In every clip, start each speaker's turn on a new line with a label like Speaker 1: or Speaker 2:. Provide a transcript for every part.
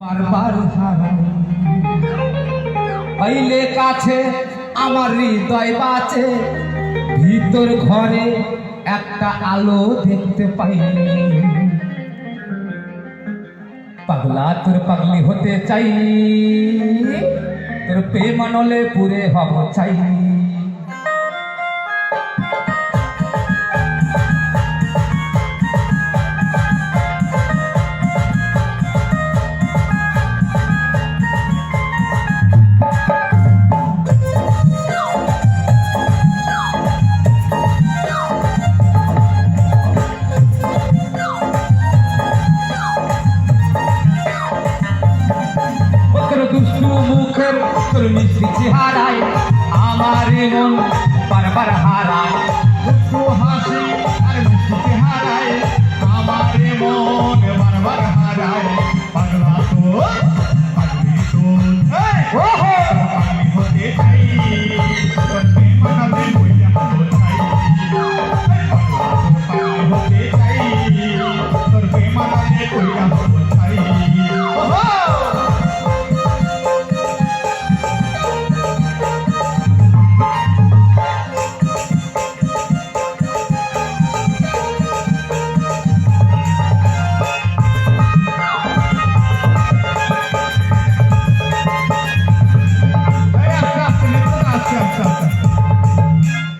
Speaker 1: বারবার হারাই পাইলে কাছে আমার হৃদয় বাঁচে, ভিতর ঘরে একটা আলো দেখতে পাই। পাগলা তোর পাগলি হতে চাই, তোর প্রেম নলে পুরে হব চাই। দুষ্টু মুখের তোর মিষ্টি চেহারায় আমার মন বারবার হারায়। দুষ্টু হাসি আর মিষ্টি চেহারায় আমার মন বারবার হারায়। পাগলা তো পাগলি তো পাগলি হতে চাই, তোর প্রেম নামে বইয়া চাই। পাগলি হতে চাই, তোর প্রেম নামে বইয়া চাই।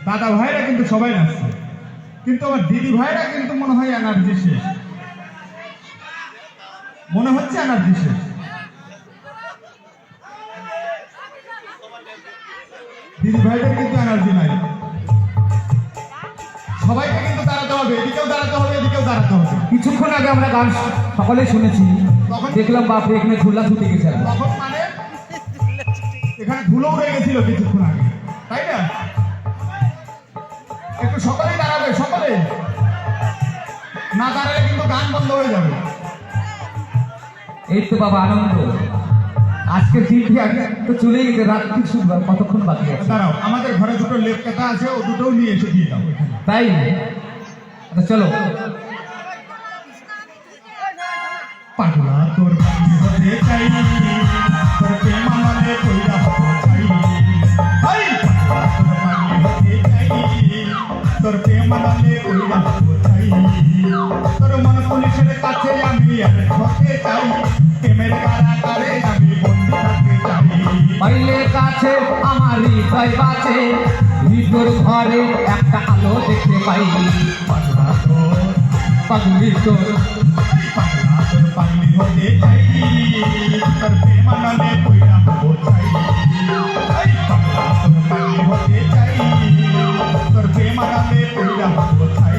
Speaker 1: দাদা ভাইরা কিন্তু সবাই নাচছে, কিন্তু আমার দিদি ভাইরা কিন্তু মনে হয় এনার্জি শেষ, মনে হচ্ছে এনার্জি শেষ। দিদি ভাইদের কিন্তু এনার্জি নাই, সবাইকে কিন্তু দাঁড়াতে হবে, এদিকেও দাঁড়াতে হবে, এদিকেও দাঁড়াতে হবে। কিছুক্ষণ আগে আমরা গান সকলে শুনেছি, দেখলাম বাপরে এখানে ঝুলা ছুটে গেছে। তখন মানে এখানে ধুলো উড়ে গেছিল কিছুক্ষণ আগে, তাই না? একটু সকলেই দাঁড়াবে, সকলে না দাঁড়ালে কিন্তু গান বন্ধ হয়ে যাবে। এই তো বাবা আনন্দ, আজকে দিনটি আগে তো চলেই গেছে, রাত্রি শুনবার কতক্ষণ বাকি আছে? দাঁড়াও, আমাদের ঘরে দুটো লেপ কাটা আছে, ও দুটোও নিয়ে এসে দিয়ে দাও। তাই আচ্ছা চলো। পাগলা তোর পাগলি হতে চাই, তোর প্রেম আমারে কইরা হতে চাই। পাগলা তোর পাগলি হতে চাই, তোর প্রেম আমারে কইরা হতে চাই। তোর মন পুলিশের কাছে আমি আর হতে চাই, প্রেমের কারাগারে আমি বন্দী থাকতে চাই। পাইলে কাছে আমার হৃদয় বাঁচে, ভিতর ঘরে একটা আলো দেখতে পাই। পাগলা তোর পাগলি তোর পাগলা তোর পাগলি হতে চাই, তোর প্রেম নামে কইরা হতে চাই। পাগলা তোর পাগলি হতে চাই, তোর প্রেম নামে কইরা হতে চাই।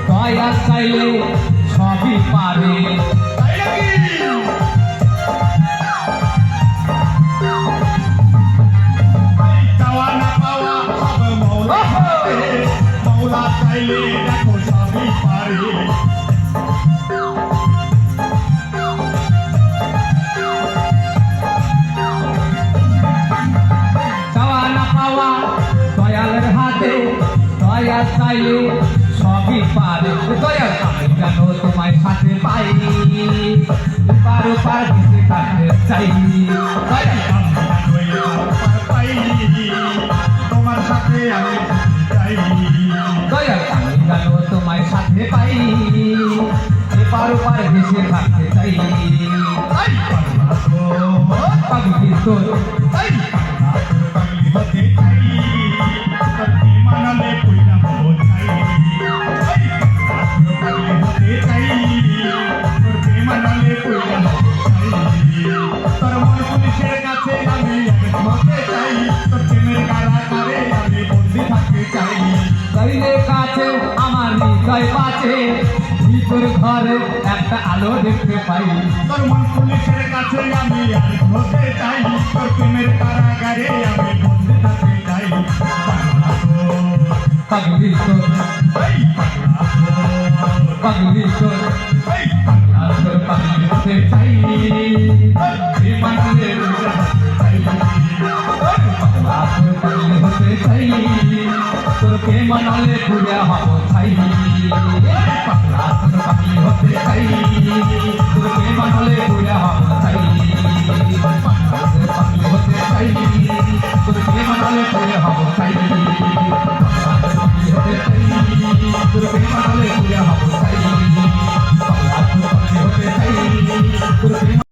Speaker 1: দয়া চাইলে সবই পারে, চাওয়া না পাওয়া সব মৌলা হাতে, মৌলা চাইলে দেখো সবই পারে। চাওয়া না পাওয়া দয়ালের হাতে, দয়া চাইলে সবই পারে। দয়াল আমি কেন তোমায় সাথে পাই, পারো পার দিতে থাকতে চাই। তোমার সাথে আমি চাই, দয়াল আমি কেন তোমায় সাথে পাই, পারো পার ভেসে থাকতে চাই। পাগলি তোর পাগলি হতে চাই, মানালে কইরা হতে চাই। পাগলি হতে চাই, তোর প্রেম নামে কইরা হতে চাই। তোর মন পুলিশের কাছে
Speaker 2: ঘরে একটা আলো দেখতে পাই।
Speaker 1: তোর মন পুলিশের কাছে আমি আর হতে চাই, তোর প্রেমের কারাগারে আমি বন্দি থাকতে চাই।
Speaker 2: পাগলি তোর
Speaker 1: এই পাগলা তোর,
Speaker 2: পাগলি তোর
Speaker 1: এই পাগলা
Speaker 2: তোর পাগলি হতে চাই। বিমানে উড়ে
Speaker 1: চাই।
Speaker 2: তোর পাগলি হতে চাই। তোর কে মানালে ঘুরে হব ছাই। তোর পাগলি হতে চাই। তোর কে মানালে ঘুরে হব